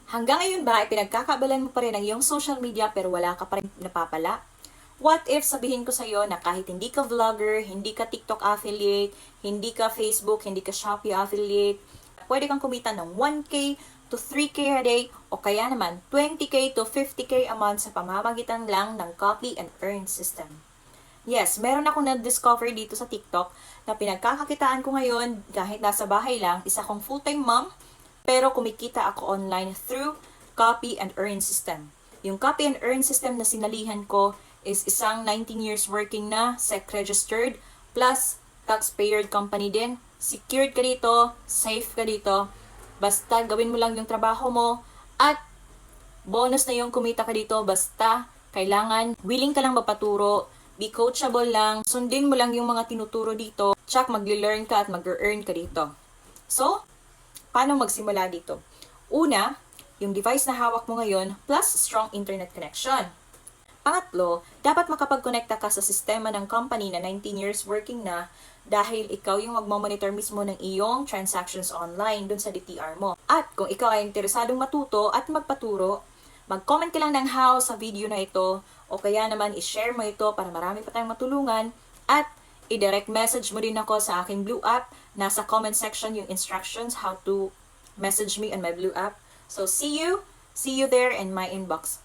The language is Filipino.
Hanggang ngayon ba ay pinagkakabalan mo pa rin ang iyong social media pero wala ka pa rin napapala? What if sabihin ko sa'yo na kahit hindi ka vlogger, hindi ka TikTok affiliate, hindi ka Facebook, hindi ka Shopee affiliate, pwede kang kumita ng 1K to 3K a day o kaya naman 20K to 50K a month sa pamamagitan lang ng copy and earn system. Yes, meron akong na-discover dito sa TikTok na pinagkakakitaan ko ngayon kahit nasa bahay lang, isa kong full-time mom, pero kumikita ako online through copy and earn system. Yung copy and earn system na sinalihan ko is isang 19 years working na, SEC-registered, plus taxpayer company din. Secured ka dito, safe ka dito, basta gawin mo lang yung trabaho mo, at bonus na yung kumita ka dito, basta kailangan willing ka lang mapaturo, be coachable lang, sundin mo lang yung mga tinuturo dito, tsak magli-learn ka at mag-earn ka dito. So, paano magsimula dito? Una, yung device na hawak mo ngayon plus strong internet connection. Pangatlo, dapat makapag-connecta ka sa sistema ng company na 19 years working na dahil ikaw yung magmamonitor mismo ng iyong transactions online dun sa DTR mo. At kung ikaw ay interesadong matuto at magpaturo, mag-comment ka lang ng how sa video na ito o kaya naman i-share mo ito para marami pa tayong matulungan at i-direct message mo din ako sa aking Blue app. Nasa comment section yung instructions how to message me on my Blue app. So see you there in my inbox.